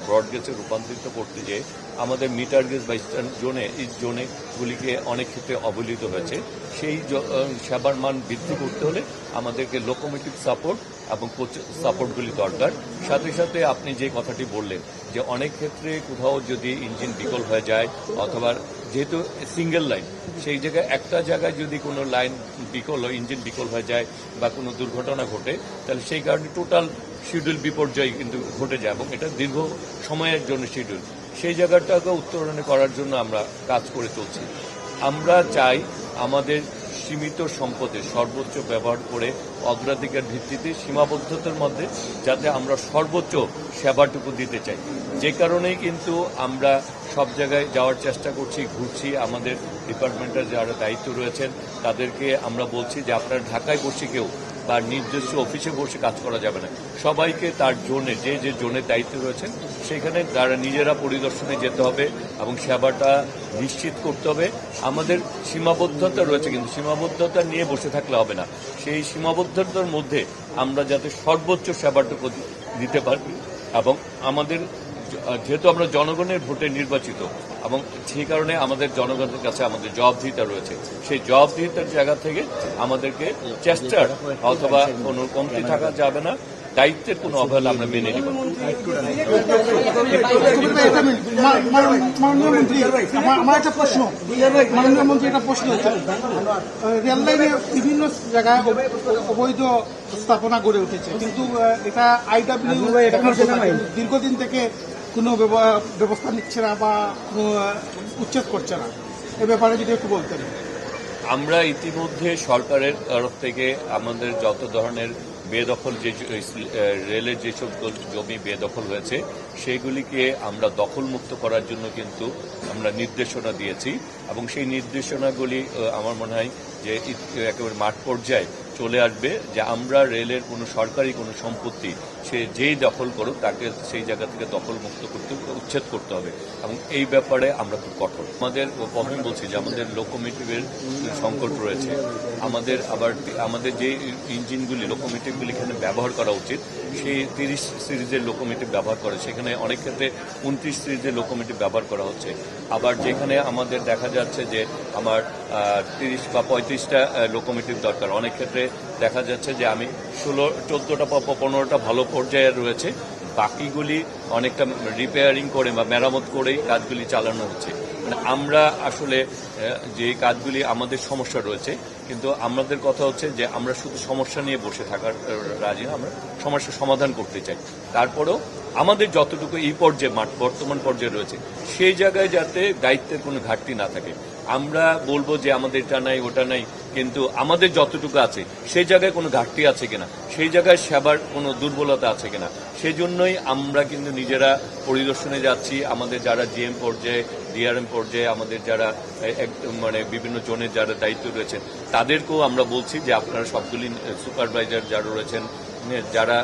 Broad গেজে রূপান্তরিত করতে যেয়ে আমাদের মিটার গেজ বা ইস্টার্ন জোনে এই জোনেগুলিকে অনেক ক্ষেত্রে অবহেলিত হয়েছে। সেই সেবার মান বৃদ্ধি করতে হলে আমাদেরকে লোকোমোটিভ সাপোর্ট এবং কোচ সাপোর্টগুলি দরকার। সাথে সাথে আপনি যে কথাটি বললেন যে অনেক ক্ষেত্রে কোথাও যদি ইঞ্জিন বিকল হয়ে যায় অথবা যেহেতু সিঙ্গেল লাইন, সেই জায়গায় একটা জায়গায় যদি কোনো লাইন বিকল ইঞ্জিন বিকল হয়ে যায় বা কোনো দুর্ঘটনা ঘটে, তাহলে সেই কারণে টোটাল শিডিউল বিপর্যয় কিন্তু ঘটে যায় এবং এটা দীর্ঘ সময়ের জন্য শিডিউল। সেই জায়গাটাকে উত্তরণ করার জন্য আমরা কাজ করে চলছি। আমরা চাই আমাদের সীমিত সম্পদের সর্বোচ্চ ব্যবহার করে অগ্রাধিকার ভিত্তিতে সীমাবদ্ধতার মধ্যে যাতে আমরা সর্বোচ্চ সেবাটুকু দিতে চাই। যে কারণেই কিন্তু আমরা সব জায়গায় যাওয়ার চেষ্টা করছি, ঘুরছি। আমাদের ডিপার্টমেন্টের যারা দায়িত্ব রয়েছেন তাদেরকে আমরা বলছি যে আপনারা ঢাকায় বসে কেউ বা নিজস্ব অফিসে বসে কাজ করা যাবে না, সবাইকে তার জোনে যে যে জোনের দায়িত্ব রয়েছেন সেখানে তারা নিজেরা পরিদর্শনে যেতে হবে এবং সেবাটা নিশ্চিত করতে হবে। আমাদের সীমাবদ্ধতা রয়েছে, কিন্তু সীমাবদ্ধতা নিয়ে বসে থাকলে হবে না। সেই সীমাবদ্ধতার মধ্যে আমরা যাতে সর্বোচ্চ সেবাটুকু দিতে পারি এবং আমাদের যেহেতু আমরা জনগণের ভোটে নির্বাচিত এবং সেই কারণে আমাদের জনগণের কাছে আমাদের জবাবদিহিতা রয়েছে। সেই জবাবদিহিতার জায়গা থেকে আমাদেরকে চেষ্টার অথবা কোনো কমতি থাকা যাবে না, দায়িত্বের কোনো অবহেলা আমরা মেনে নিব। আমার একটা প্রশ্ন, মাননীয় মন্ত্রী, একটা প্রশ্ন হচ্ছে রেল লাইনে বিভিন্ন জায়গায় অবৈধ স্থাপনা গড়ে উঠেছে, কিন্তু এটা আইডব্লিউ দীর্ঘদিন থেকে কোনো ব্যবস্থা নিচ্ছে না বা উচ্ছেদ করছে না। এ ব্যাপারে যদি একটু বলতেন। আমরা ইতিমধ্যে সরকারের তরফ থেকে আমাদের যত ধরনের বেদখল যে রেলের যেসব জমি বেদখল হয়েছে সেগুলিকে আমরা দখলমুক্ত করার জন্য কিন্তু আমরা নির্দেশনা দিয়েছি এবং সেই নির্দেশনাগুলি আমার মনে হয় যে একেবারে মাঠ পর্যায়ে চলে আসবে যে আমরা রেলের কোনো সরকারি কোনো সম্পত্তি সে যেই দখল করুক তাকে সেই জায়গা থেকে দখলমুক্ত করতে উচ্ছেদ করতে হবে এবং এই ব্যাপারে আমরা খুব কঠোর। আমাদের প্রথমে বলছি যে আমাদের লোকোমোটিভের সংকট রয়েছে। আমাদের যে ইঞ্জিনগুলি লোকোমোটিভগুলি এখানে ব্যবহার করা উচিত সেই 30 সিরিজের লোকোমোটিভ ব্যবহার করে, সেখানে অনেক ক্ষেত্রে 29 সিরিজের লোকোমোটিভ ব্যবহার করা হচ্ছে। আবার যেখানে আমাদের দেখা যাচ্ছে যে আমার 30 বা 35টা লোকোমোটিভ দরকার, অনেক ক্ষেত্রে দেখা যাচ্ছে যে আমি 14টা বা 15টা ভালো পর্যায়ে রয়েছে, বাকিগুলি অনেকটা রিপেয়ারিং করে বা মেরামত করেই কাজগুলি চালানো হচ্ছে। মানে আমরা আসলে যে কাজগুলি আমাদের সমস্যা রয়েছে, কিন্তু আমাদের কথা হচ্ছে যে আমরা শুধু সমস্যা নিয়ে বসে থাকার রাজি না, আমরা সমস্যার সমাধান করতে চাই। তারপরেও আমাদের যতটুকু এই পর্যায়ে বর্তমান পর্যায়ে রয়েছে সেই জায়গায় যাতে দায়িত্বের কোনো ঘাটতি না থাকে। আমরা বলবো যে আমাদের এটা নাই ওটা নাই, কিন্তু আমাদের যতটুকু আছে সেই জায়গায় কোনো ঘাটতি আছে কিনা, সেই জায়গায় সেবার কোনো দুর্বলতা আছে কিনা, সেই জন্যই আমরা কিন্তু নিজেরা পরিদর্শনে যাচ্ছি। আমাদের যারা জিএম পর্যায়ে ডিআরএম পর্যায়ে আমাদের যারা মানে বিভিন্ন জোনের যারা দায়িত্ব রয়েছেন তাদেরকেও আমরা বলছি যে আপনারা সবগুলি সুপারভাইজার যারা রয়েছেন যারা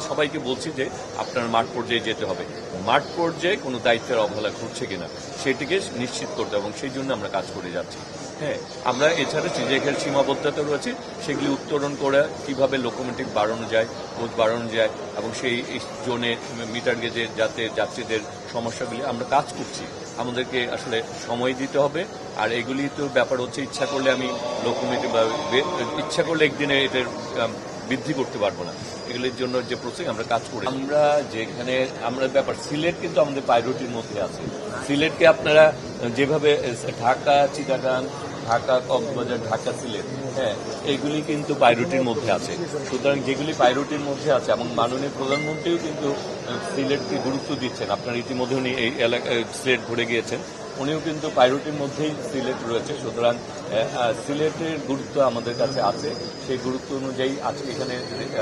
সবাইকে বলছি যে আপনার মাঠ পর্যায়ে যেতে হবে, মাঠ পর্যায়ে কোনো দায়িত্বের অবহেলা ঘটছে কিনা সেটিকে নিশ্চিত করতে এবং সেই জন্য আমরা কাজ করে যাচ্ছি। হ্যাঁ, আমরা এছাড়া যেখানে সীমাবদ্ধতা রয়েছে সেগুলি উত্তরণ করে কিভাবে লোকোমোটিভ বাড়ানো যায়, কোচ বাড়ানো যায় এবং সেই জোনে মিটার গেজে যাতে যাত্রীদের সমস্যাগুলি আমরা কাজ করছি। আমাদেরকে আসলে সময় দিতে হবে। আর এগুলি তো ব্যাপার হচ্ছে ইচ্ছা করলে আমি লোকোমোটিভ ইচ্ছা করলে একদিনে এটার বৃদ্ধি করতে পারবো না। এগুলির জন্য যে প্রসেস আমরা কাজ করি, আমরা যেখানে আমরা ব্যাপার সিলেট কিন্তু আমাদের প্রায়োরিটির মধ্যে আছে। সিলেটকে আপনারা যেভাবে ঢাকা, চিটাগাং, ঢাকা, কক্সবাজার, ঢাকা, সিলেট, হ্যাঁ, এগুলি কিন্তু প্রায়োরিটির মধ্যে আছে। সুতরাং যেগুলি প্রায়োরিটির মধ্যে আছে এবং মাননীয় প্রধানমন্ত্রীও কিন্তু সিলেটকে গুরুত্ব দিচ্ছেন। আপনারা ইতিমধ্যে উনি এই এলাকায় সিলেট ঘুরে গিয়েছেন, উনিও কিন্তু প্রায়োরিটির মধ্যেই সিলেট রয়েছে। সুতরাং সিলেটের গুরুত্ব আমাদের কাছে আছে, সেই গুরুত্ব অনুযায়ী আজকে এখানে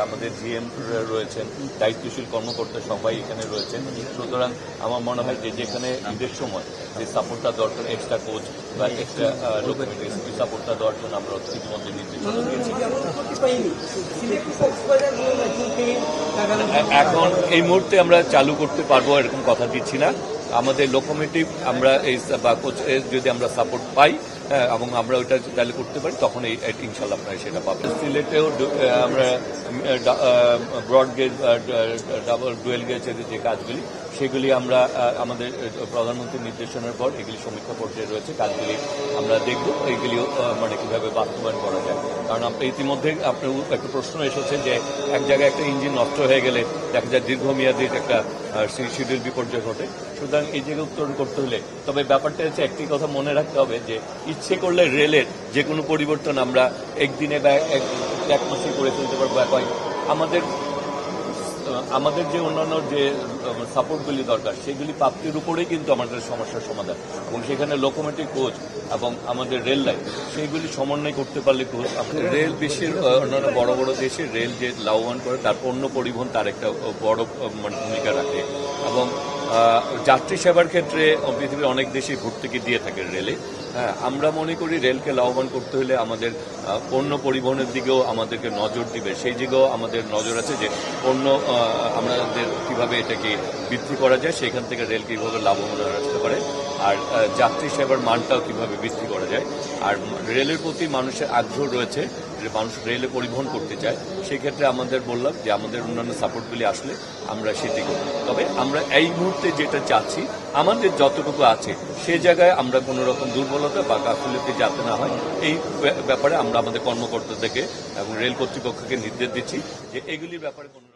আমাদের জিএম রয়েছেন, দায়িত্বশীল কর্মকর্তা সবাই এখানে রয়েছেন। সুতরাং আমার মনে হয় যে যেখানে ঈদের সময় যে সাপোর্টটা দরকার, এক্সট্রা কোচ বা এক্সট্রা লোকোমোটিভ সাপোর্টটা দেওয়ার জন্য আমরা ইতিমধ্যে নির্দেশনা দিয়েছি। এখন এই মুহূর্তে আমরা চালু করতে পারবো এরকম কথা দিচ্ছি না। আমাদের লোকোমোটিভ আমরা এই বা কোচ যদি আমরা সাপোর্ট পাই হ্যাঁ, এবং আমরা ওইটা তাহলে করতে পারি তখন এই ইনশাল্লাহ আপনারা সেটা পাবেন। সিলেটেও আমরা ব্রড গেজ ডাবল ডুয়েল গেজের যে কাজগুলি সেগুলি আমরা আমাদের প্রধানমন্ত্রীর নির্দেশনার পর এগুলি সমীক্ষা পর্যায়ে রয়েছে, কাজগুলি আমরা দেখব এইগুলিও মানে কিভাবে বাস্তবায়ন করা যায়। কারণ ইতিমধ্যে আপনার একটা প্রশ্ন এসেছে যে এক জায়গায় একটা ইঞ্জিন নষ্ট হয়ে গেলে দেখা যায় দীর্ঘমেয়াদী একটা শিডিউল বিপর্যয় ঘটে। সুতরাং এই জায়গায় উত্তরণ করতে হলে তবে ব্যাপারটা হচ্ছে একটি কথা মনে রাখতে হবে যে ইচ্ছে করলে রেলের যে কোনো পরিবর্তন আমরা একদিনে বা এক মাসে করে ফেলতে পারবো। আমাদের যে অন্যান্য যে সাপোর্টগুলি দরকার সেগুলি প্রাপ্তির উপরেই কিন্তু আমাদের সমস্যার সমাধান, এবং সেখানে লোকোমোটিভ কোচ এবং আমাদের রেল লাইন সেইগুলি সমন্বয় করতে পারলে রেল বিশ্বের অন্যান্য বড় বড় দেশে রেল যে লাভবান করে তার পণ্য পরিবহন তার একটা বড় ভূমিকা রাখে, এবং যাত্রী সেবার ক্ষেত্রে পৃথিবীর অনেক দেশেই ভর্তুকি দিয়ে থাকে রেলে। হ্যাঁ, আমরা মনে করি রেলকে লাভবান করতে হলে আমাদের পণ্য পরিবহনের দিকেও আমাদেরকে নজর দিবে, সেই দিকেও আমাদের নজর আছে যে পণ্য আমাদের কিভাবে এটাকে বৃদ্ধি করা যায়, সেখান থেকে রেল কীভাবে লাভবান আসতে পারে, আর যাত্রী সেবার মানটাও কিভাবে বৃদ্ধি করা যায়। আর রেলের প্রতি মানুষের আগ্রহ রয়েছে, যে মানুষ রেলে পরিবহন করতে চায়, সেক্ষেত্রে আমাদের বললাম যে আমাদের অন্যান্য সাপোর্টগুলি আসলে আমরা সেটি করব। তবে আমরা এই মুহূর্তে যেটা চাচ্ছি আমাদের যতটুকু আছে সে জায়গায় আমরা কোনো রকম দুর্বলতা বা গাফিলতি যাতে না হয় এই ব্যাপারে আমরা আমাদের কর্মকর্তাদেরকে এবং রেল কর্তৃপক্ষকে নির্দেশ দিচ্ছি যে এগুলির ব্যাপারে কোনো